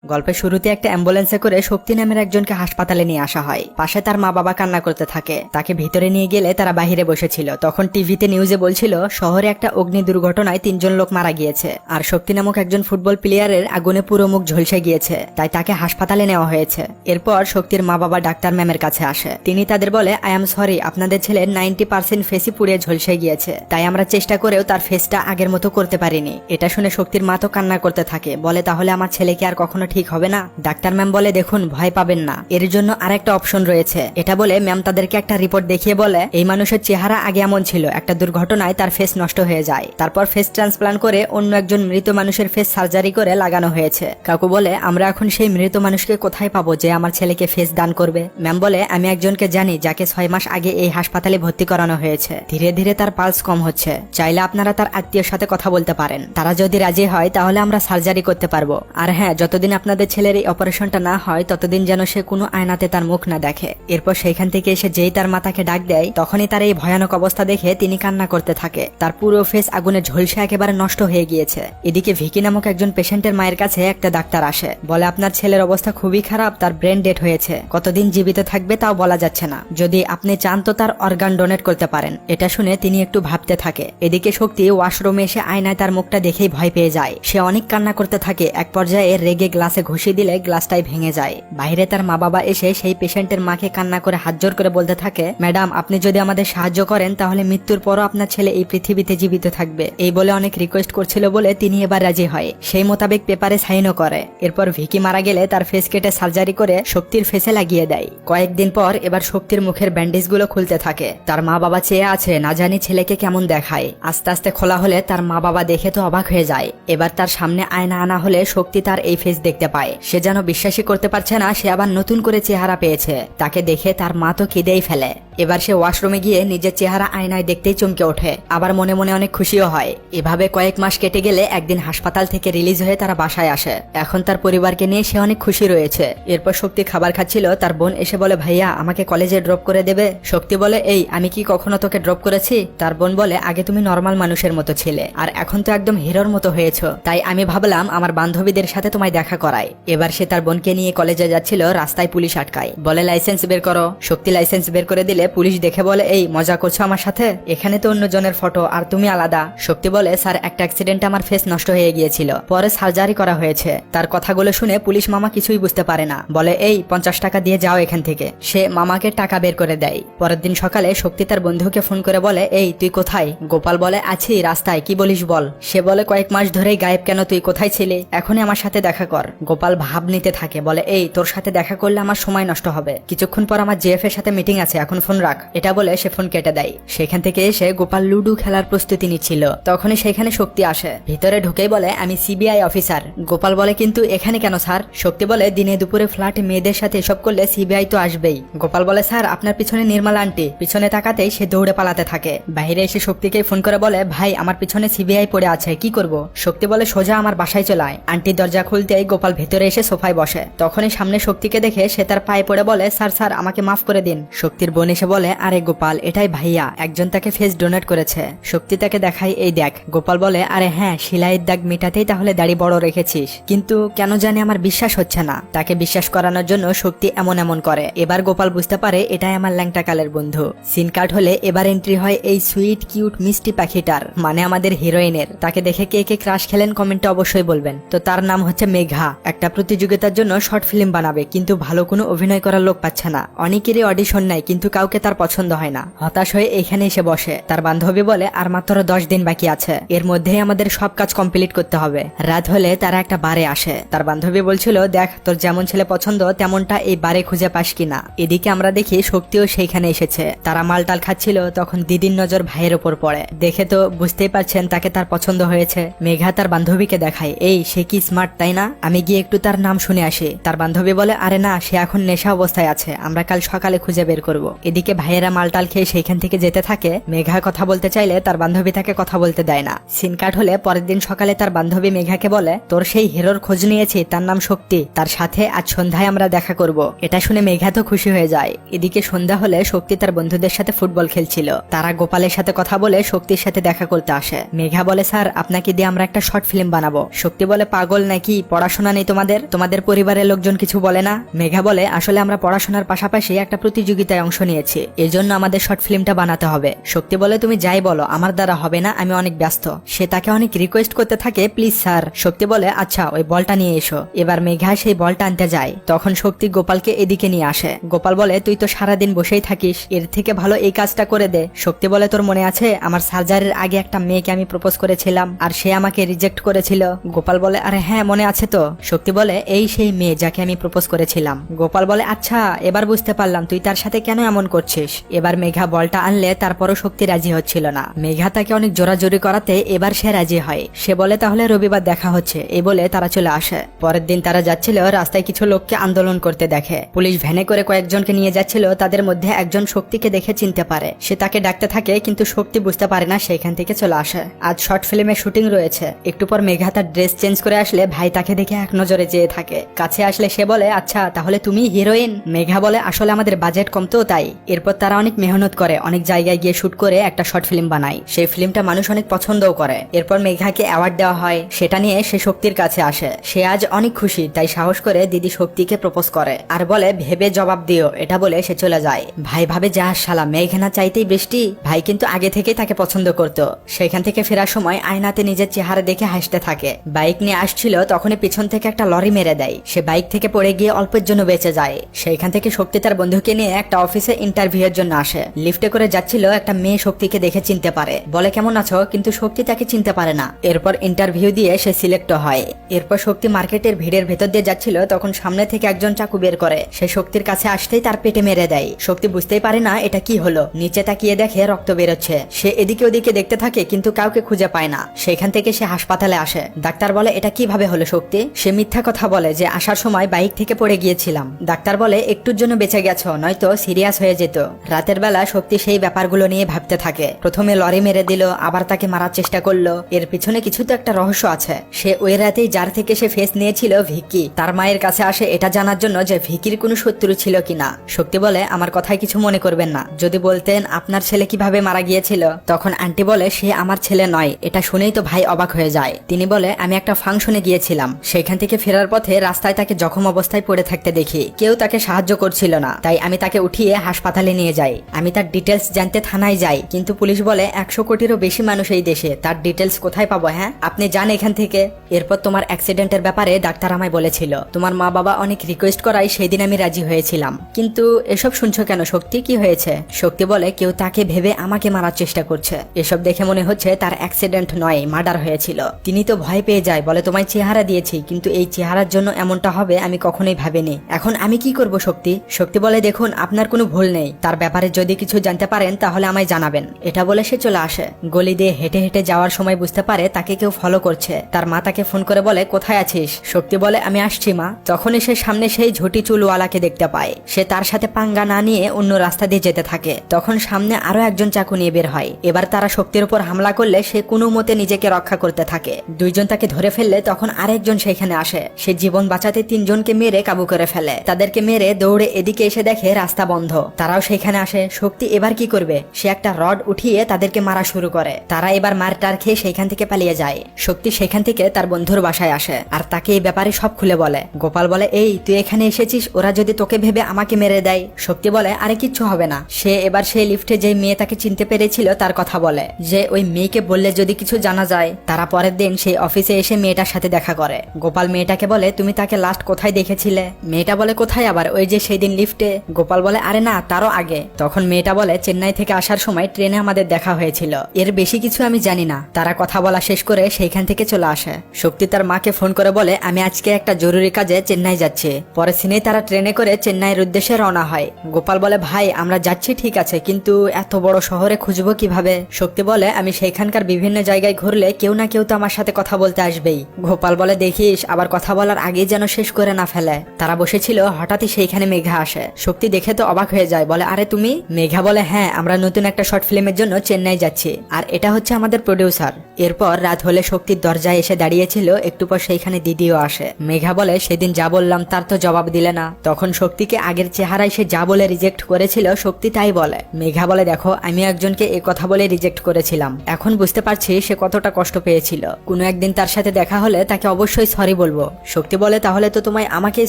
গল্পের শুরুতে একটা অ্যাম্বুলেন্সে করে শক্তি নামের একজনকে হাসপাতালে নিয়ে আসা হয়। পাশে তার মা বাবা কান্না করতে থাকে। তাকে ভিতরে নিয়ে গেলে তারা বাহিরে বসেছিল। তখন টিভিতে নিউজে বলছিল শহরে একটা অগ্নি দুর্ঘটনায় 3জন লোক মারা গিয়েছে, আর শক্তি নামক একজন ফুটবল প্লেয়ারের আগুনে পুরো মুখ ঝলসে গিয়েছে, তাই তাকে হাসপাতালে নেওয়া হয়েছে। এরপর শক্তির মা বাবা ডাক্তার ম্যামের কাছে আসে। তিনি তাদের বলে, আই এম সরি, আপনাদের ছেলের 90% ফেসই পুড়ে ঝলসে গিয়েছে, তাই আমরা চেষ্টা করেও তার ফেসটা আগের মতো করতে পারিনি। এটা শুনে শক্তির মা তো কান্না করতে থাকে, বলে তাহলে আমার ছেলেকে আর কখনো ঠিক হবে না? ডাক্তার ম্যাম বলে, দেখুন ভয় পাবেন না, এর জন্য আরেকটা অপশন রয়েছে। এটা বলে ম্যাম তাদেরকে একটা রিপোর্ট দেখিয়ে বলে, এই মানুষের চেহারা আগে এমন ছিল, একটা দুর্ঘটনায় তার ফেস নষ্ট হয়ে যায়, তারপর ফেস ট্রান্সপ্লান্ট করে অন্য একজন মৃত মানুষের ফেস সার্জারি করে লাগানো হয়েছে। কাকু বলে, আমরা এখন সেই মৃত মানুষকে কোথায় পাবো যে আমার ছেলেকে ফেস দান করবে? ম্যাম বলে, আমি একজনকে জানি যাকে 6 মাস আগে এই হাসপাতালে ভর্তি করানো হয়েছে। ধীরে ধীরে তার পালস কম হচ্ছে, চাইলে আপনারা তার আত্মীয়ের সাথে কথা বলতে পারেন, তারা যদি রাজি হয় তাহলে আমরা সার্জারি করতে পারবো। আর হ্যাঁ, যতদিন আপনাদের ছেলের এই অপারেশনটা না হয় ততদিন যেন সে কোনো আয়নাতে তার মুখ না দেখে। এরপর সেইখান থেকে এসে যেই তার মাতাকে ডাক দেয়, তখনই তার এই ভয়ানক অবস্থা দেখে তিনি কান্না করতে থাকে। তার পুরো ফেস আগুনে ঝলসে একেবারে নষ্ট হয়ে গিয়েছে। এদিকে ভিকি নামক একজন পেশেন্টের মায়ের কাছে একটা ডাক্তার আসে, বলে আপনার ছেলের অবস্থা খুবই খারাপ, তার ব্রেন ডেড হয়েছে, কতদিন জীবিত থাকবে তাও বলা যাচ্ছে না, যদি আপনি চান তো তার অর্গান ডোনেট করতে পারেন। এটা শুনে তিনি একটু ভাবতে থাকে। এদিকে শক্তি ওয়াশরুমে এসে আয়নায় তার মুখটা দেখেই ভয় পেয়ে যায়। সে অনেক কান্না করতে থাকে, এক পর্যায়ে রেগে গ্লাসে ঘুষি দিলে গ্লাসটাই ভেঙে যায়। বাইরে তার মা বাবা এসে সেই পেশেন্টের মাকে কান্না করে হাত জোর করে বলতে থাকে, ম্যাডাম আপনি যদি আমাদের সাহায্য করেন তাহলে মৃত্যুর পরও আপনার ছেলে এই পৃথিবীতে জীবিত থাকবে। এই বলে অনেক রিকোয়েস্ট করছিল বলে তিনি এবার রাজি হয়। সেই মোতাবেক পেপারে সাইনও করে। এরপর ভিকি মারা গেলে তার ফেস কেটে সার্জারি করে শক্তির ফেসে লাগিয়ে দেয়। কয়েকদিন পর এবার শক্তির মুখের ব্যান্ডেজ গুলো খুলতে থাকে। তার মা বাবা চেয়ে আছে না জানি ছেলেকে কেমন দেখায়। আস্তে আস্তে খোলা হলে তার মা বাবা দেখে তো অবাক হয়ে যায়। এবার তার সামনে আয়না আনা হলে শক্তি তার এই ফেস দেখতে পায়। সে যেন বিশ্বাসই করতে পারছে না সে আবার নতুন করে চেহারা পেয়েছে। তাকে দেখে তার মা তো কেঁদেই ফেলে। এবার সে ওয়াশরুমে গিয়ে নিজের চেহারা আয়নায় দেখতেই চমকে ওঠে, আবার মনে মনে অনেক খুশিও হয়। এভাবে কয়েক মাস কেটে গেলে একদিন হাসপাতাল থেকে রিলিজ হয়ে তারা বাসায় আসে। এখন তার পরিবারকে নিয়ে সে অনেক খুশি রয়েছে। এরপর শক্তি খাবার খাচ্ছিল, তার বোন এসে বলে, ভাইয়া আমাকে কলেজে ড্রপ করে দেবে? শক্তি বলে, এই আমি কি কখনো তোকে ড্রপ করেছি? তার বোন বলে, আগে তুমি নর্মাল মানুষের মতো ছিলে, আর এখন তো একদম হিরোর মতো হয়েছো, তাই আমি ভাবলাম আমার বান্ধবীদের সাথে তোমায় দেখা করাই। এবার সে তার বোনকে নিয়ে কলেজে যাচ্ছিল, রাস্তায় পুলিশ আটকায়, বলে লাইসেন্স বের করো। শক্তি লাইসেন্স বের করে দিলে পুলিশ দেখে বলে, এই মজা করছো আমার সাথে? এখানে তো অন্য জনের ফটো আর তুমি আলাদা। শক্তি বলে, স্যার একটা অ্যাক্সিডেন্টে আমার ফেস নষ্ট হয়ে গিয়েছিল, পরে সার্জারি করা হয়েছে। তার কথাগুলো শুনে পুলিশ মামা কিছুই বুঝতে পারে না, বলে এই 50 টাকা দিয়ে যাও এখান থেকে। সে মামাকে টাকা বের করে দেয়। পরের দিন সকালে শক্তি তার বন্ধুকে ফোন করে বলে, এই তুই কোথায়? গোপাল বলে, আছি রাস্তায়, কি বলিস বল। সে বলে, কয়েক মাস ধরেই গায়েব কেন, তুই কোথায় ছিলি? এখনই আমার সাথে দেখা কর। গোপাল ভাব নিতে থাকে, বলে, এই তোর সাথে দেখা করলে আমার সময় নষ্ট হবে, কিছুক্ষণ পর আমার জিএফ এর সাথে মিটিং আছে, এখন ফোন রাখ। এটা বলে সে ফোন কেটে দেয়। সেখান থেকে এসে গোপাল লুডু খেলার প্রস্তুতি নিচ্ছিল, তখনই সেখানে শক্তি আসে। ভিতরে ঢুকেই বলে, আমি সিবিআই অফিসার। গোপাল বলে, কিন্তু এখানে কেন স্যার? শক্তি বলে, দিনে দুপুরে ফ্ল্যাটে মেয়েদের সাথে এসব করলে সিবিআই তো আসবেই। গোপাল বলে, স্যার আপনার পিছনে নির্মলা আন্টি। পিছনে তাকাতেই সে দৌড়ে পালাতে থাকে। বাইরে এসে শক্তিকে ফোন করে বলে, ভাই আমার পিছনে সিবিআই পড়ে আছে, কি করব? শক্তি বলে, সোজা আমার বাসায় চলে আয়। আন্টি দরজা খুলতেই গোপাল ভেতরে এসে সোফায় বসে। তখনই সামনে শক্তিকে দেখে সে তার পায়ে পড়ে বলে, স্যার স্যার আমাকে মাফ করে দিন। শক্তির বোন এসে বলে, আরে গোপাল এটাই ভাইয়া, একজন তাকে ফেস ডোনেট করেছে। শক্তি তাকে দেখায়, এই দেখ। গোপাল বলে, আরে হ্যাঁ, সেলাইয়ের দাগ মেটাতেই তাহলে দাড়ি বড় রেখেছিস, কিন্তু কেন জানি আমার বিশ্বাস হচ্ছে না। তাকে বিশ্বাস করানোর জন্য শক্তি এমন এমন করে। এবার গোপাল বুঝতে পারে এটাই আমার ল্যাংটা কালের বন্ধু। সিন কাট হলে এবার এন্ট্রি হয় এই সুইট কিউট মিষ্টি পাখিটার, মানে আমাদের হিরোইনের। তাকে দেখে কে কে ক্রাশ খেলেন কমেন্টে অবশ্যই বলবেন। তো তার নাম হচ্ছে মেঘা। একটা প্রতিযোগিতার জন্য শর্ট ফিল্ম বানাবে, কিন্তু ভালো কোনো অভিনয় করার লোক পাচ্ছে না। অনেকেরই অডিশন নেয়, কিন্তু কাউকে তার পছন্দ হয় না। হতাশ হয়ে এখানে এসে বসে। তার বান্ধবী বলে, আর মাত্র 10 দিন বাকি আছে, এর মধ্যেই আমাদের সব কাজ কমপ্লিট করতে হবে। রাত হলে তারা একটা বারে আসে। তার বান্ধবী বলছিল, দেখ তোর যেমন ছেলে পছন্দ তেমনটা এই বারে খুঁজে পাস কিনা। এদিকে আমরা দেখি শক্তিও সেইখানে এসেছে। তারা মালটাল খাচ্ছিল, তখন দিদির নজর ভাইয়ের ওপর পড়ে। দেখে তো বুঝতেই পারছেন তাকে তার পছন্দ হয়েছে। মেঘা তার বান্ধবীকে দেখায়, এই সে কি স্মার্ট তাই না, আমি গিয়ে একটু তার নাম শুনে আসি। তার বান্ধবী বলে, আরে না, সে এখন নেশা অবস্থায় আছে, আমরা কাল সকালে খুঁজে বের করব। এদিকে ভাইয়েরা মালটাল খেয়ে সেইখান থেকে যেতে থাকে। মেঘা কথা বলতে চাইলে তার বান্ধবী তাকে কথা বলতে দেয় না। সিন কাট হলে পরের দিন সকালে তার বান্ধবী মেঘাকে বলে, তোর সেই হিরোর খোঁজ নিয়েছি, তার নাম শক্তি, তার সাথে আজ সন্ধ্যায় আমরা দেখা করব। এটা শুনে মেঘা তো খুশি হয়ে যায়। এদিকে সন্ধ্যা হলে শক্তি তার বন্ধুদের সাথে ফুটবল খেলছিল। তারা গোপালের সাথে কথা বলে শক্তির সাথে দেখা করতে আসে। মেঘা বলে, স্যার আপনাকে দিয়ে আমরা একটা শর্ট ফিল্ম বানাবো। শক্তি বলে, পাগল নাকি, পড়াশোনা পড়াশোনা নেই তোমাদের পরিবারের লোকজন কিছু বলে না? মেঘা বলে আসলে আমরা পড়াশোনার পাশাপাশি একটা প্রতিযোগিতায় অংশ নিয়েছি, এজন্য আমাদের শর্ট ফিল্মটা বানাতে হবে। শক্তি বলে তুমি যাই বলো, আমার দ্বারা হবে না, আমি অনেক ব্যস্ত। সে তাকে অনেক রিকোয়েস্ট করতে থাকে, প্লিজ স্যার। শক্তি বলে আচ্ছা ওই বলটা নিয়ে এসো। এবার মেঘা সেই বলটা আনতে যায়, তখন শক্তি গোপালকে এদিকে নিয়ে আসে। গোপাল বলে তুই তো সারাদিন বসেই থাকিস, এর থেকে ভালো এই কাজটা করে দে। শক্তি বলে তোর মনে আছে আমার সার্জারির আগে একটা মেয়েকে আমি প্রপোজ করেছিলাম আর সে আমাকে রিজেক্ট করেছিল? গোপাল বলে আরে হ্যাঁ মনে আছে তো। শক্তি বলে এই সেই মেয়ে যাকে আমি প্রপোজ করেছিলাম। গোপাল বলে আচ্ছা এবার বুঝতে পারলাম তুই তার সাথে কেন এমন করছিস। এবার মেঘা বলটা আনলে তারপরও শক্তি রাজি হচ্ছিল না। মেঘা তাকে অনেক জোরাজোরি করাতে এবার সে রাজি হয়। সে বলে তাহলে রবিবার দেখা হচ্ছে, এই বলে তারা চলে আসে। পরের দিন তারা যাচ্ছিল, রাস্তায় কিছু লোককে আন্দোলন করতে দেখে। পুলিশ ভ্যানে করে কয়েকজনকে নিয়ে যাচ্ছিল, তাদের মধ্যে একজন শক্তিকে দেখে চিনতে পারে। সে তাকে ডাকতে থাকে কিন্তু শক্তি বুঝতে পারে না, সেখান থেকে চলে আসে। আজ শর্ট ফিল্মের শুটিং রয়েছে। একটু পর মেঘা তার ড্রেস চেঞ্জ করে আসলে ভাই তাকে দেখে এক নজরে চেয়ে থাকে। কাছে আসলে সে বলে আচ্ছা তাহলে তুমি হিরোইন? মেঘা বলে আসলে আমাদের বাজেট কম তো তাই। এরপর তারা অনেক মেহনত করে, অনেক জায়গায় গিয়ে শুট করে একটা শর্ট ফিল্ম বানায়। সেই ফিল্মটা মানুষ অনেক পছন্দও করে। এরপর মেঘাকে অ্যাওয়ার্ড দেওয়া হয়, সেটা নিয়ে সে শক্তির কাছে আসে। সে আজ অনেক খুশি, তাই সাহস করে দিদি শক্তিকে প্রপোজ করে আর বলে ভেবে জবাব দিও। এটা বলে সে চলে যায়। ভাই ভাবে যা শালা মেঘনা চাইতেই বৃষ্টি। ভাই কিন্তু আগে থেকেই তাকে পছন্দ করত। সেখান থেকে ফেরার সময় আয়নাতে নিজের চেহারা দেখে হাসতে থাকে। বাইক নিয়ে আসছিল, তখনই পিছন থেকে একটা লরি মেরে দেয়। সে বাইক থেকে পড়ে গিয়ে অল্পের জন্য বেঁচে যায়। সেইখান থেকে শক্তি তার বন্ধুকে নিয়ে একটা অফিসে ইন্টারভিউ এর জন্য আসে। লিফটে করে যাচ্ছিল, একটা মেয়ে শক্তিকে দেখে চিনতে পারে, বলে কেমন আছো, কিন্তু শক্তি তাকে চিনতে পারে না। এরপর ইন্টারভিউ দিয়ে সে সিলেক্ট হয়। এরপর শক্তি মার্কেটের ভিড়ের ভেতর দিয়ে যাচ্ছিল, তখন সামনে থেকে একজন চাকু বের করে। সে শক্তির কাছে আসতেই তার পেটে মেরে দেয়। শক্তি বুঝতেই পারে না এটা কি হলো, নিচে তাকিয়ে দেখে রক্ত বেরোচ্ছে। সে এদিকে ওদিকে দেখতে থাকে কিন্তু কাউকে খুঁজে পায় না। সেখান থেকে সে হাসপাতালে আসে। ডাক্তার বলে এটা কিভাবে হলো শক্তি? সে মিথ্যা কথা বলে যে আসার সময় বাইক থেকে পড়ে গিয়েছিলাম। ডাক্তার বলে একটুর জন্য বেঁচে গেছো, নয়তো সিরিয়াস হয়ে যেত। রাতের বেলা শক্তি সেই ব্যাপারগুলো নিয়ে ভাবতে থাকে। প্রথমে লরি মেরে দিল, আবার তাকে মারার চেষ্টা করলো, এর পিছনে কিছু তো একটা রহস্য আছে। সে ওই রাতেই যার থেকে সে ফেস নিয়েছিল ভিকি, তার মায়ের কাছে আসে এটা জানার জন্য যে ভিকির কোনো শত্রু ছিল কিনা। শক্তি বলে আমার কথায় কিছু মনে করবেন না, যদি বলতেন আপনার ছেলে কিভাবে মারা গিয়েছিল। তখন আন্টি বলে সে আমার ছেলে নয়। এটা শুনেই তো ভাই অবাক হয়ে যায়। তিনি বলে আমি একটা ফাংশনে গিয়েছিলাম, সেখান থেকে ফেরার পথে রাস্তায় তাকে জখম অবস্থায় পড়ে থাকতে দেখি। কেউ তাকে সাহায্য করছিল না, তাই আমি তাকে উঠিয়ে হাসপাতালে নিয়ে যাই। আমি তার ডিটেলস জানতে থানায় যাই, কিন্তু পুলিশ বলে 100 কোটিরও বেশি মানুষ এই দেশে, তার ডিটেলস কোথায় পাবো? হ্যাঁ আপনি যান এখান থেকে। এরপর তোমার অ্যাক্সিডেন্টের ব্যাপারে ডাক্তার আমায় বলেছিল, তোমার মা বাবা অনেক রিকোয়েস্ট করায় সেই দিন আমি রাজি হয়েছিলাম। কিন্তু এসব শুনছো কেন শক্তি, কি হয়েছে? শক্তি বলে কেউ তাকে ভেবে আমাকে মারার চেষ্টা করছে। এসব দেখে মনে হচ্ছে তার অ্যাক্সিডেন্ট নয়, মার্ডার হয়েছিল। তিনি তো ভয় পেয়ে যায়, বলে তোমায় চেহারা দিয়েছি, কিন্তু এই চেহারার জন্য এমনটা হবে আমি কখনোই ভাবিনি। এখন আমি কি করব শক্তি? শক্তি বলে দেখুন আপনার কোনো ভুল নেই, তার ব্যাপারে যদি কিছু জানতে পারেন তাহলে আমায় জানাবেন। এটা বলে সে চলে আসে। গলি দিয়ে হেঁটে হেঁটে যাওয়ার সময় বুঝতে পারে তাকে কেউ ফলো করছে। তার মা তাকে ফোন করে বলে কোথায় আছিস? শক্তি বলে আমি আসছি মা। তখনই সে সামনে সেই ঝুটি চুলওয়ালাকে দেখতে পায়। সে তার সাথে পাঙ্গা না নিয়ে অন্য রাস্তা দিয়ে যেতে থাকে। তখন সামনে আরো একজন চাকু নিয়ে বের হয়। এবার তারা শক্তির উপর হামলা করলে সে কোনো মতে নিজেকে রক্ষা করতে থাকে। দুইজন তাকে ধরে ফেললে তখন আরেকজন সেখানে আসে। সে জীবন বাঁচাতে তিনজনকে মেরে কাবু করে ফেলে। তাদেরকে মেরে দৌড়ে এদিকে এসে দেখে রাস্তা বন্ধ। তারাও সেখানে আসে। শক্তি এবার কি করবে? সে একটা রড উঠিয়ে তাদেরকে মারা শুরু করে। তারা এবার মারটার খেয়ে সেখান থেকে পালিয়ে যায়। শক্তি সেখান থেকে তার বন্ধুর বাসায় আসে আর তাকে এই ব্যাপারে সব খুলে বলে। গোপাল বলে এই তুই এখানে এসেছিস, ওরা যদি তোকে ভেবে আমাকে মেরে দেয়। শক্তি বলে আরে কিচ্ছু হবে না। সে এবার সেই লিফটে যে মেয়ে তাকে চিনতে পেরেছিল তার কথা বলে, যে ওই মেয়েকে বললে যদি কিছু জানা যায়। তারা পরের দিন সেই অফিসে এসে মেয়েটার সাথে দেখা করে। গোপাল মেয়েটাকে বলে তুমি তাকে লাস্ট কোথায় দেখেছিলে? মেয়েটা বলে কোথায় আবার, ওই যে সেই দিন লিফটে। গোপাল বলে আরে না, তারও আগে। তখন মেয়েটা বলে চেন্নাই থেকে আসার সময় ট্রেনে আমাদের দেখা হয়েছিল, এর বেশি কিছু আমি জানি না। তারা কথা বলা শেষ করে সেইখান থেকে চলে আসে। শক্তি তার মাকে ফোন করে বলে আমি আজকে একটা জরুরি কাজে চেন্নাই যাচ্ছি। পরে সিনেই তারা ট্রেনে করে চেন্নাইয়ের উদ্দেশ্যে রওনা হয়। গোপাল বলে ভাই আমরা যাচ্ছি ঠিক আছে, কিন্তু এত বড় শহরে খুঁজবো কিভাবে? শক্তি বলে আমি সেইখানকার বিভিন্ন জায়গায় ঘুরলে কেউ না কেউ তো আমার সাথে কথা বলতে আসবেই। গোপাল বলে দেখিস আবার কথা বলার আগেই যেন শেষ করে না ফেলে। তারা বসেছিল, হঠাৎই সেইখানে মেঘা আসে। শক্তি দেখে তো অবাক হয়ে যায়, বলে আরে তুমি? মেঘা বলে হ্যাঁ, আমরা নতুন একটা শর্ট ফিল্মের জন্য চেন্নাই যাচ্ছি, আর এটা হচ্ছে আমাদের প্রডিউসার। এরপর রাত হলে শক্তির দরজায় এসে দাঁড়িয়েছিল। একটু পর সেইখানে দিদিও আসে। মেঘা বলে সেদিন যা বললাম তার তো জবাব দিলে না। তখন শক্তিকে আগের চেহারায় সে যা বলে রিজেক্ট করেছিল শক্তি তাই বলে। মেঘা বলে দেখো আমি একজনকে এই কথা বলে রিজেক্ট করেছিলাম, এখন বুঝতে পারছি সে কতটা কষ্ট পেয়েছিল। কোনো একদিন তার সাথে দেখা হলে তাকে অবশ্যই সরি বলবো? শক্তি বলে তাহলে তো তোমায় আমাকেই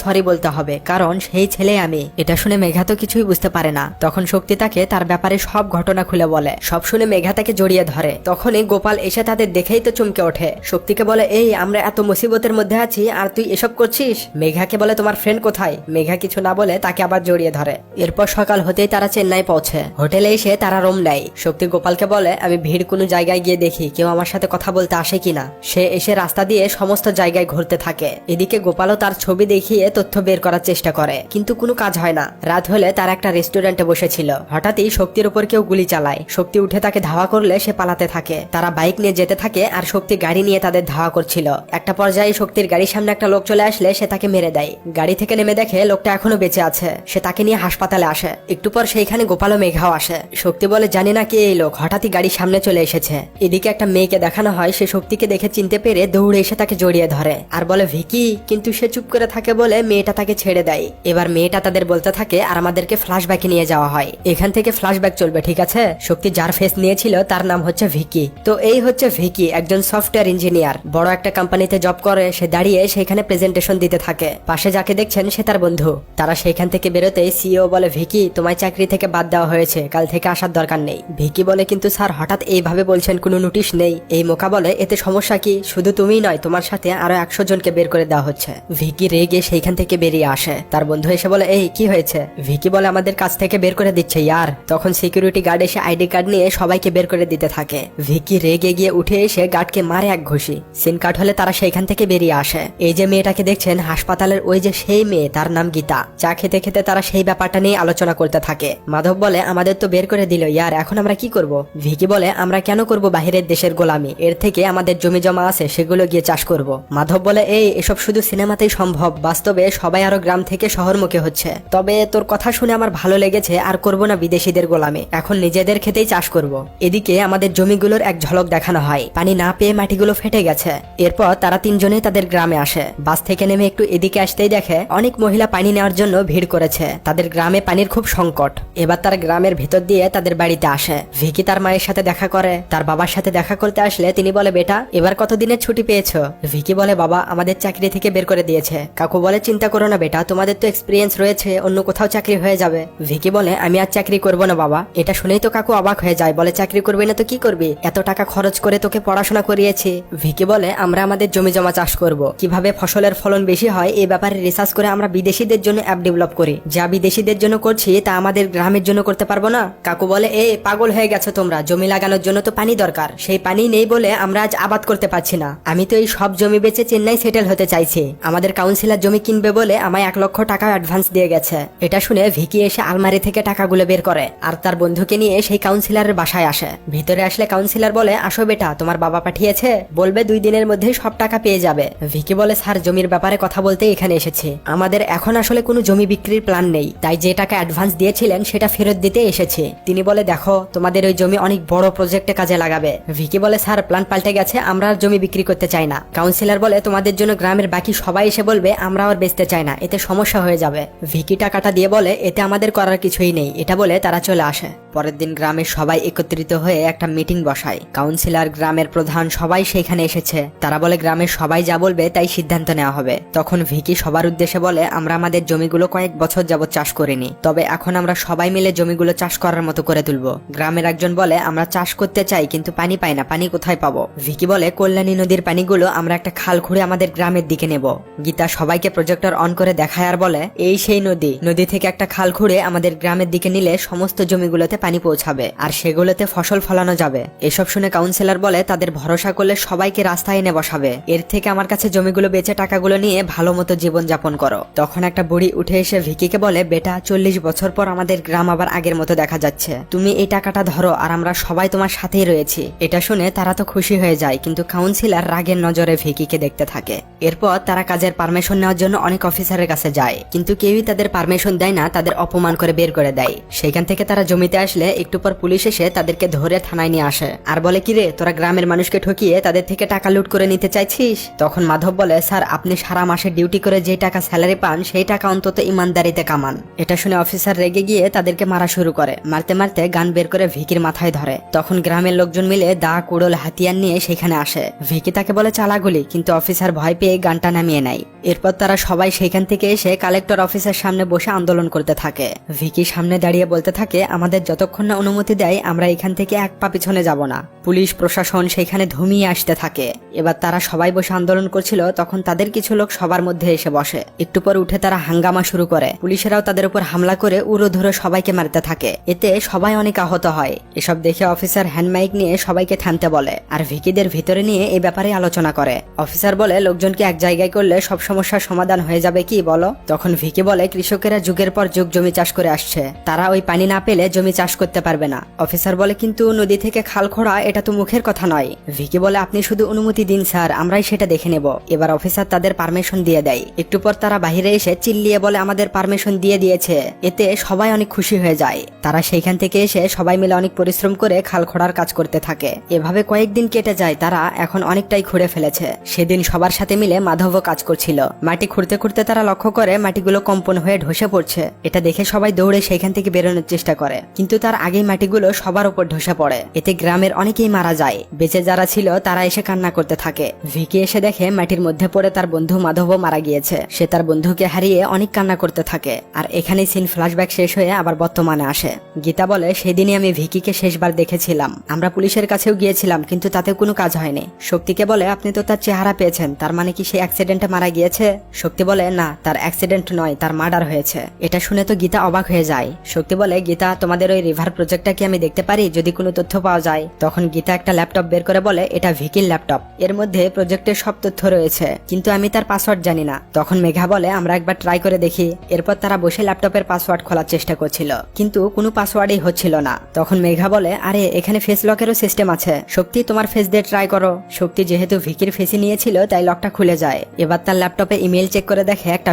সরি বলতে হবে, কারণ সেই ছেলে আমি। এটা শুনে মেঘা তো কিছুই বুঝতে পারে না। তখন শক্তি তাকে তার ব্যাপারে সব ঘটনা খুলে বলে। সব শুনে মেঘা তাকে জড়িয়ে ধরে। তখনই গোপাল এসে তাদের দেখেই তো চমকে ওঠে। শক্তিকে বলে, এই আমরা এত মুসিবতের মধ্যে আছি আর তুই এসব করছিস? মেঘাকে বলে, তোমার ফ্রেন্ড কোথায়? মেঘা কিছু না বলে তাকে আবার জড়িয়ে ধরে। এরপর সকাল হতেই তারা চেন্নাই পৌঁছে। হোটেলে এসে তারা রুম নেয়। শক্তি গোপালকে বলে, আমি ভিড় কোনো জায়গায় গিয়ে দেখি কেউ আমার সাথে কথা বলতে আসে কিনা। সে এসে রাস্তা দিয়ে সমস্ত জায়গায় ঘুরতে থাকে। এদিকে গোপালও তার ছবি দেখিয়ে তথ্য বের করার চেষ্টা করে, কিন্তু কোনো কাজ হয় না। রাত হলে তার একটা রেস্টুরেন্টে বসেছিল। হঠাৎই শক্তির উপর কেউ গুলি চালায়। শক্তি উঠে তাকে ধাওয়া করলে সে পালাতে থাকে। তারা বাইক নিয়ে যেতে থাকে আর শক্তি গাড়ি নিয়ে তাদের ধাওয়া করছিল। একটা পর্যায়ে শক্তির গাড়ির সামনে একটা লোক চলে আসলে সে তাকে মেরে দেয়। গাড়ি থেকে নেমে দেখে লোকটা এখনো বেঁচে আছে। সে তাকে নিয়ে হাসপাতালে আসে। একটু পর সেইখানে গোপাল ও মেঘাও আসে। শক্তি বলে, জানি না কে এই লোক, হঠাৎই গাড়ির সামনে চলে এসেছে। এদিকে একটা মেয়েকে দেখানো হয়। সে শক্তিকে দেখে চিনতে পেরে দৌড়ে এসে তাকে জড়িয়ে ধরে আর বলে, ভিকি। কিন্তু সে চুপ করে থাকে বলে মেয়েটা তাকে ছেড়ে দেয়। এবার মেয়েটা তাদের বলতে থাকে আর আমাদেরকে ফ্ল্যাশব্যাকে নিয়ে যাওয়া হয়। এখান থেকে ফ্ল্যাশব্যাক চলবে, ঠিক আছে? শক্তি যার ফেস নিয়েছিল তার নাম হচ্ছে ভিকি। তো এই হচ্ছে ভিকি, একজন সফটওয়্যার ইঞ্জিনিয়ার, বড় একটা কোম্পানিতে জব করে। সে দাঁড়িয়ে সেখানে প্রেজেন্টেশন দিতে থাকে। পাশে যাকে দেখছেন সে তার বন্ধু। তারা সেখান থেকে বেরোতেই সিইও বলে, ভিকি তোমায় চাকরি থেকে বাদ দেওয়া হয়েছে, কাল থেকে আসার দরকার নেই। ভিকি বলে, কিন্তু স্যার হঠাৎ এইভাবে বলছেন, কোনো নোটিশ নেই। এই মোকা বলে, এতে সমস্যা কি? শুধু তুমিই নয়, তোমার সাথে আরো 100 জনকে বের করে দেওয়া হচ্ছে। ভিকি রেগে সেইখান থেকে বেরিয়ে আসে। তার বন্ধু এসে বলে, এই কি হয়েছে? ভিকি বলে, আমাদের কাছ থেকে বের করে দিচ্ছে ইয়ার। তখন সিকিউরিটি গার্ড এসে আইডি কার্ড নিয়ে সবাইকে বের করে দিতে থাকে। ভিকি রেগে গিয়ে উঠে এসে গার্ডকে মারে এক ঘুষি। সিন কাট হলে তারা সেইখান থেকে বেরিয়ে আসে। এই যে মেয়েটাকে দেখছেন হাসপাতালের, ওই যে সেই মেয়ে, তার নাম গীতা। চা খেতে খেতে তারা সেই ব্যাপারটা নিয়ে আলোচনা করতে থাকে। মাধব বলে, আমাদের তো বের করে দিল ইয়ার, এখন আমরা কি করব? ভিকি বলে, আমরা কেন করব বাহিরের দেশের গোলামি? এর থেকে আমাদের জমি জমা আছে, সেগুলো গিয়ে চাষ করব। মাধব বলে, এই এসব শুধু সিনেমাতেই সম্ভব, বাস্তবে সবাই আরো গ্রাম থেকে শহরমুখী হচ্ছে। তবে তোর কথা শুনে আমার ভালো লেগেছে, আর করব না বিদেশিদের গোলামি, এখন নিজেদের খেতেই চাষ করব। এদিকে আমাদের জমিগুলোর এক ঝলক দেখানো হয়। পানি না পেয়ে মাটিগুলো ফেটে গেছে। এরপর তারা তিনজনেই তাদের গ্রামে আসে। বাস থেকে নেমে একটু এদিকে আসতেই দেখে অনেক মহিলা পানি নেওয়ার জন্য ভিড় করেছে। তাদের গ্রামে পানির খুব সংকট। এবার তারা গ্রামের ভেতর দিয়ে তাদের বাড়িতে আসে। ভিকি তার মায়ের সাথে দেখা করে। তার বাবার সাথে দেখা করতে আসলে তিনি বলে, বেটা এবার কতদিনের ছুটি পেয়েছো? ভিকি বলে, বাবা আমাদের চাকরি থেকে বের করে দিয়েছে। কাকু বলে, চিন্তা করো না বেটা, তোমাদের তো এক্সপিরিয়েন্স রয়েছে, অন্য কোথাও চাকরি হয়ে যাবে। ভিকি বলে, আমি আর চাকরি করবো না বাবা। এটা শুনেই তো কাকু অবাক হয়ে যায়, বলে, চাকরি করবি না তো কি করবি? এত টাকা খরচ করে তোকে পড়াশোনা করিয়েছি। ভিকি বলে, আমরা আমাদের জমি জমা চাষ করব, কিভাবে ফসলের ফলন বেশি হয় এই ব্যাপারে রিসার্চ করে আমরা বিদেশিদের জন্য অ্যাপ ডেভেলপ করি। যা বিদেশিদের জন্য করছি তা আমাদের গ্রামের জন্য করতে পারবো না? কাকু বলে, এ পাগল হয়ে গেছো তোমরা, জমি লাগানোর জন্য তো পানি দরকার, সেই পানি নেই বলে আমরা আজ আবাদ করতে পারছি না। আমি তো এই সব জমি বেচে চেন্নাই সেটেল হতে চাইছি। আমাদের কাউন্সিলর জমি কিনবে বলে আমায় 1 লক্ষ টাকা অ্যাডভান্স দিয়ে গেছে। এটা শুনে ভিকি এসে আলমারি থেকে টাকাগুলো বের করে আর তার বন্ধুকে নিয়ে সেই কাউন্সিলরের বাসায় আসে। ভিতরে আসলে কাউন্সিলর বলে, আসো বেটা, তোমার বাবা পাঠিয়েছে, বলবে 2 দিনের মধ্যে সব টাকা পেয়ে যাবে। ভিকি বলে, স্যার জমির ব্যাপারে কথা বলতে এখানে এসেছি। আমাদের এখন আসলে কোনো জমি বিক্রির প্ল্যান নেই, তাই যে টাকা অ্যাডভান্স দিয়েছিলেন সেটা ফেরত দিতে এসেছি। তিনি বলে, দেখো তোমাদের ওই জমি অনেক বড় প্রজেক্টে কাজে লাগাবে। ভিকি বলে, স্যার প্ল্যান পাল্টে গেছে, আমরা আর জমি বিক্রি করতে চাই না। কাউন্সিলর বলে, তোমাদের জন্য গ্রামের বাকি সবাই এসে বলবে আমরা আর বেচতে চাই না, এতে সমস্যা হয়ে যাবে। ভিকি টাকাটা দিয়ে বলে, এতে আমাদের করার কিছুই নেই। এটা বলে তারা চলে আসে। পরের দিন গ্রামের সবাই একত্রিত হয়ে একটা মিটিং বসায়। কাউন্সিলর, গ্রামের প্রধান সবাই সেখানে এসেছে। তারা বলে, গ্রামের সবাই যা বলবে তাই সিদ্ধান্ত নেওয়া হবে। তখন ভিকি সবার উদ্দেশ্যে বলে, আমরা আমাদের জমিগুলো কয়েক বছর যাবত চাষ করিনি, তবে এখন আমরা সবাই মিলে জমিগুলো চাষ করার মতো করে তুলবো। গ্রামের একজন বলে, আমরা চাষ করতে চাই কিন্তু পানি পাই না, পানি কোথায় পাবো? ভিকি বলে, কল্যাণী নদীর পানিগুলো আমরা একটা খাল খুঁড়ে আমাদের গ্রামের দিকে নেব। গীতা সবাইকে প্রজেক্টর অন করে দেখায় আর বলে, এই সেই নদী, নদী থেকে একটা খাল খুঁড়ে আমাদের গ্রামের দিকে নিলে সমস্ত জমিগুলোতে পানি পৌঁছাবে আর সেগুলোতে ফসল ফলানো যাবে। এসব শুনে কাউন্সিলর বলে, তাদের ভরসা করলে সবাইকে রাস্তায় এনে বসাবে, এর থেকে আমার কাছে জমিগুলো বেচে টাকাগুলো নিয়ে ভালো মতো জীবন যাপন করো। তখন একটা বুড়ি উঠে এসে ভিকিকে বলে, বেটা 40 বছর পর আমাদের গ্রাম আবার আগের মতো দেখা যাচ্ছে, তুমি এই টাকাটা ধরো আর আমরা সবাই তোমার সাথেই রয়েছি। এটা শুনে তারা তো খুশি হয়ে যায়, কিন্তু কাউন্সিলর রাগের নজরে ভিকিকে দেখতে থাকে। এরপর তারা কাজের পারমিশন নেওয়ার জন্য অনেক অফিসারের কাছে যায়, কিন্তু কেউই তাদের পারমিশন দেয় না, তাদের অপমান করে বের করে দেয়। সেখান থেকে তারা জমিতে আসলে একটু পর পুলিশ এসে তাদেরকে ধরে থানায় নিয়ে আসে আর বলে, কিরে তোরা গ্রামের মানুষকে ঠকিয়ে তাদের থেকে টাকা লুট করে নিতে চাইছিস? তখন মাধব বলে, স্যার আপনি সারা মাসে ডিউটি করে যে টাকা স্যালারি পান সেই টাকা অন্তত ইমানদারিতে কামান। এটা শুনে অফিসার রেগে গিয়ে তাদেরকে মারা শুরু করে। মারতে মারতে গান বের করে ভিকির মাথায় ধরে। তখন গ্রামের লোকজন মিলে দা কুড়োল হাতিয়ার নিয়ে সেখানে আসে। ভিকি তাকে বলে চালাগুলি, কিন্তু অফিসার ভয় পেয়ে গানটা নামিয়ে নেয়। এরপর তারা সবাই সেখান থেকে এসে কালেক্টর অফিসের সামনে বসে আন্দোলন করতে থাকে। ভিকি সামনে দাঁড়িয়ে বলতে থাকে, আমাদের যতক্ষণ না অনুমতি দেয় আমরা এখান থেকে এক পা পিছনে যাব না। পুলিশ প্রশাসন সেখানে ধুমিয়ে আসতে থাকে। এবার তারা সবাই বসে আন্দোলন করছিল, তখন তাদের কিছু লোক সবার মধ্যে এসে বসে। একটু পর উঠে তারা হাঙ্গামা শুরু করে। পুলিশেরাও তাদের উপর হামলা করে উড়ো ধরে সবাইকে মারতে থাকে। এতে সবাই অনেক আহত হয়। এসব দেখে অফিসার হ্যান্ডমাইক নিয়ে সবাইকে থামতে বলে আর ভিকিদের ভিতরে নিয়ে এই ব্যাপারে আলোচনা করে। অফিসার বলে, লোকজনকে এক জায়গায় করলে সব সমস্যার সমাধান হয়ে যাবে কি বলো? তখন ভিকি বলে, কৃষকেরা যুগের পর যুগ জমি চাষ করে আসছে, তারা ওই পানি না পেলে জমি চাষ করতে পারবে না। অফিসার বলে, কিন্তু নদী থেকে খাল খোঁড়া এটা তো মুখের কথা নয়। ভিকি বলে, আপনি শুধু অনুমতি দিন স্যার, আমরাই সেটা দেখে নেব। এবার অফিসার তাদের পারমিশন দিয়ে দেয়। একটু পর তারা বাহিরে এসে চিল্লিয়ে বলে, আমাদের পারমিশন দিয়ে দিয়েছে। এতে সবাই অনেক খুশি হয়ে যায়। তারা সেইখান থেকে এসে সবাই মিলে অনেক পরিশ্রম করে খাল খোঁড়ার কাজ করতে থাকে। এভাবে কয়েকদিন কেটে যায়। তারা এখন অনেকটাই খুঁড়ে ফেলেছে। সেদিন সবার সাথে মিলে মাধবও কাজ করছিল। মাটি খুঁড়তে খুঁড়তে তারা লক্ষ্য করে মাটিগুলো কম্পন হয়ে ধসে পড়ছে। এটা দেখে সবাই দৌড়ে সেখান থেকে বেরোনোর চেষ্টা করে, কিন্তু তার আগেই মাটিগুলো সবার উপর ধসে পড়ে। এতে গ্রামের অনেকেই মারা যায়। বেঁচে যারা ছিল তারা এসে কান্না করতে থাকে। ভিকি এসে দেখে মাটির মধ্যে পড়ে তার বন্ধু মাধবও মারা গিয়েছে। সে তার বন্ধুকে হারিয়ে অনেক কান্না করতে থাকে। আর এখানেই সিন ফ্ল্যাশব্যাক শেষ হয়ে আবার বর্তমানে আসে। গীতা বলে, সেদিনই আমি ভিকিকে শেষবার দেখেছিলাম। আমরা পুলিশের কাছেও গিয়েছিলাম, কিন্তু তাতে কোনো কাজ হয়নি। শক্তিকে বলে, আপনি তো তার চেহারা পেয়েছেন, তার মানে কি সে অ্যাক্সিডেন্টে মারা গিয়েছে? শক্তি বলে, না, তার অ্যাক্সিডেন্ট নয়, তার মার্ডার হয়েছে। এটা শুনে তো গীতা অবাক হয়ে যায়। শক্তি বলে, গীতা তোমাদের ওই রিভার প্রজেক্টটা কি আমি দেখতে পারি যদি কোনো তথ্য পাওয়া যায়? তখন গীতা একটা ল্যাপটপ বের করে বলে, এটা ভিকির ল্যাপটপ, এর মধ্যে প্রজেক্টের সব তথ্য রয়েছে, কিন্তু আমি তার পাসওয়ার্ড জানি না। তখন মেঘা বলে, আমরা একবার ট্রাই করে দেখি। এরপর তারা বসে ল্যাপটপের পাসওয়ার্ড খোলার চেষ্টা করছিল, কিন্তু কোনো পাসওয়ার্ডই হচ্ছিল না। তখন মেঘা বলে, আরে এখানে ফেস লকেরও সিস্টেম আছে, শক্তি তোমার ফেস দিয়ে ট্রাই করো। শক্তি যেহেতু ভিকির ফেসই নিয়েছিল তাই লকটা খুলে যায়। এবার তার ল্যাপটপে ইমেল চেক করে দেখে একটা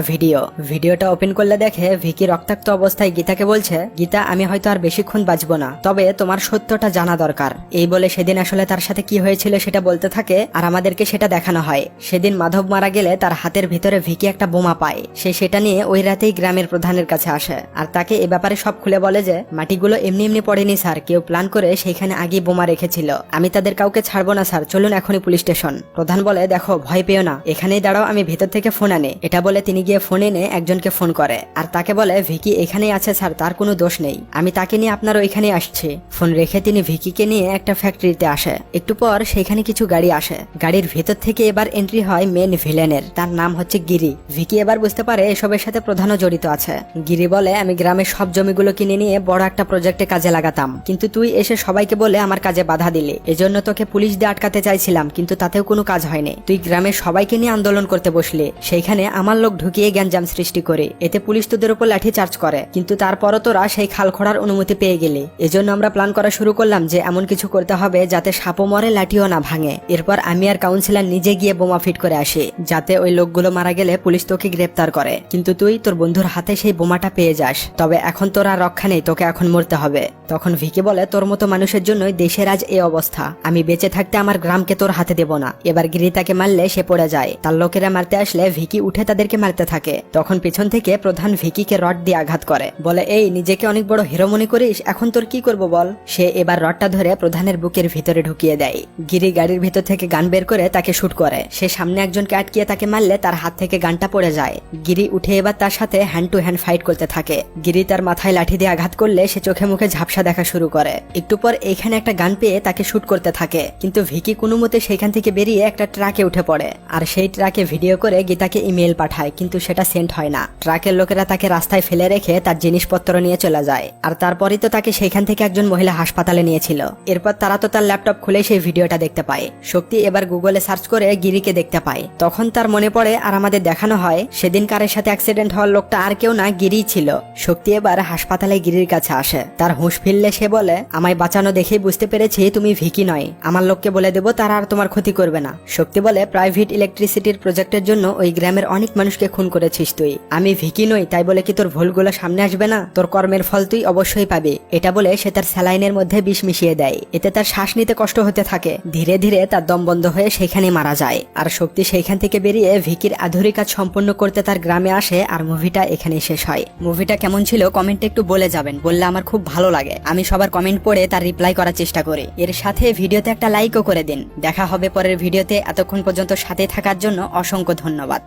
ভিডিওটা ওপেন করলে দেখে ভিকি রক্তাক্ত অবস্থায় গীতাকে বলছে, গীতা আমি হয়তো আর বেশিক্ষণ বাঁচবো না, তবে তোমার সত্যটা জানা দরকার। এই বলে সেদিন আসলে তার সাথে কি হয়েছিল সেটা বলতে থাকে আর আমাদেরকে সেটা দেখানো হয়। সেদিন মাধব মারা গেলে তার হাতের ভিতরে ভিকি একটা বোমা পায়। সে সেটা নিয়ে ওই রাতেই গ্রামের প্রধানের কাছে আসে আর তাকে এ ব্যাপারে সব খুলে বলে যে মাটিগুলো এমনি এমনি পড়েনি স্যার, কেউ প্ল্যান করে সেইখানে আগে বোমা রেখেছিল। আমি তাদের কাউকে ছাড়বো না স্যার, চলুন এখনই পুলিশ স্টেশন। প্রধান বলে, দেখো ভয় পেও না, এখানেই দাঁড়াও, আমি ভেতর থেকে ফোন আনে। এটা বলে তিনি গিয়ে ফোন এনে একজনকে ফোন করে আর তাকে বলে, ভিকি এখানেই আছে স্যার, তার কোনো দোষ নেই, আমি তাকে নিয়ে আপনার ওইখানে আসছি। ফোন রেখে তিনি ভিকিকে নিয়ে একটা ফ্যাক্টরিতে আসে। একটু পর সেখানে কিছু গাড়ি আসে। গাড়ির ভেতর থেকে এবার এন্ট্রি হয় মেন ভিলেনের, তার নাম হচ্ছে গিরি। ভিকি এবার বুঝতে পারে এসবের সাথে প্রধানও জড়িত আছে। গিরি বলে, আমি গ্রামের সব জমিগুলো কিনে নিয়ে বড় একটা প্রজেক্টে কাজে লাগাতাম, কিন্তু তুই এসে সবাইকে বলে আমার কাজে বাধা দিলি। এজন্য তোকে পুলিশ দিয়ে আটকাতে চাইছিলাম, কিন্তু তাতেও কোনো কাজ হয়নি। তুই গ্রামের সবাইকে নিয়ে আন্দোলন করতে বসলি, সেইখানে আমার লোক ঢুকিয়ে গ্যাঞ্জাম সৃষ্টি করে, এতে পুলিশ তোদের উপর লাঠি চার্জ করে, কিন্তু তারপরও তোরা সেই খাল খোঁড়ার অনুমতি পেয়ে গেলি। এজন্য আমরা প্ল্যান করা শুরু করলাম যে এমন কিছু করতে হবে যাতে সাপও মরে লাঠিও না ভাঙে। এরপর আমি আর কাউন্সিলর নিজে গিয়ে বোমা ফিট করে আসি, যাতে ওই লোকগুলো মারা গেলে পুলিশ তোকে গ্রেপ্তার করে, কিন্তু তুই তোর বন্ধুর হাতে সেই বোমাটা পেয়ে যাস। তবে এখন তোর আর রক্ষা নেই, তোকে এখন মরতে হবে। তখন ভিকি বলে, তোর মতো মানুষের জন্যই দেশের আজ এই অবস্থা, আমি বেঁচে থাকতে আমার গ্রামকে তোর হাতে দেব না। এবার গিরি তাকে মারলে সে পড়ে যায়। তার লোকেরা মারতে আসলে ভিকি উঠে তাদেরকে মারতে থাকে। তখন পিছন থেকে প্রধান ভিকিকে রড দিয়ে আঘাত করে, বলে, এই নিজেকে অনেক বড় হিরো মনে করিস, এখন তোর কি করব বল। সে এবার রডটা ধরে প্রধানের বুকের ভিতরে ঢুকিয়ে দেয়। গিরি গাড়ির ভিতর থেকে গান বের করে তাকে শুট করে। সে সামনে একজনকে আটকিয়ে তাকে মারলে তার হাত থেকে গানটা পড়ে যায়। গিরি উঠে এবার তার সাথে হ্যান্ড টু হ্যান্ড ফাইট করতে থাকে। গিরি তার মাথায় লাঠি দিয়ে আঘাত করলে সে চোখে মুখে ঝাপসা দেখা শুরু করে। একটু পর এইখানে একটা গান পেয়ে তাকে শুট করতে থাকে, কিন্তু ভিকি কোনো মতে সেখান থেকে বেরিয়ে একটা ট্রাকে উঠে পড়ে আর সেই ট্রাকে ভিডিও করে গীতাকে ইমেল পাঠায়, কিন্তু সেটা সেন্ড হয় না। ট্রাকের লোকেরা তাকে রাস্তায় ফেলে রেখে তার জিনিসপত্র নিয়ে চলে যায়। আর তারপরই তো তাকে সেখান থেকে একজন মহিলা হাসপাতালে নিয়েছিল। এরপর তারা তো তার ল্যাপটপ খুলে সেই ভিডিওটা দেখতে পায়। শক্তি এবার গুগলে সার্চ করে গিরিকে দেখতে পায়। তখন তার মনে পড়ে আর আমাদের দেখানো হয় সেদিন কারের সাথে অ্যাক্সিডেন্ট হওয়ার লোকটা আর কেউ না, গিরি ছিল। শক্তি এবার হাসপাতালে গিরির কাছে আসে। তার হুঁশ ফিরলে সে বলে, আমায় বাঁচানো দেখেই বুঝতে পেরেছি তুমি ভিকি নয়, আমার লোককে বলে দেবো, তারা আর তোমার ক্ষতি করবে না। শক্তি বলে, প্রাইভেট ইলেকট্রিসিটির প্রজেক্টের জন্য ওই গ্রামের অনেক মানুষকে খুন করেছিস তুই, আমি ভিকি নই তাই বলে কি তোর ভুলগুলো সামনে আসবে না? তোর কর্মের ফল তুই অবশ্যই পাবি। যাবে, এটা বলে সে তার স্যালাইনের মধ্যে বিষ মিশিয়ে দেয়। এতে তার শ্বাস নিতে কষ্ট হতে থাকে। ধীরে ধীরে তার দম বন্ধ হয়ে সেখানে মারা যায়। আর শক্তি সেইখান থেকে বেরিয়ে ভিকির আধুরি কাজ সম্পন্ন করতে তার গ্রামে আসে। আর মুভিটা এখানেই শেষ হয়। মুভিটা কেমন ছিল কমেন্টে একটু বলে যাবেন, বললে আমার খুব ভালো লাগে। আমি সবার কমেন্ট পড়ে তার রিপ্লাই করার চেষ্টা করি। এর সাথে ভিডিওতে একটা লাইকও করে দিন। দেখা হবে পরের ভিডিওতে। এতক্ষণ পর্যন্ত সাথে থাকার জন্য অসংখ্য ধন্যবাদ।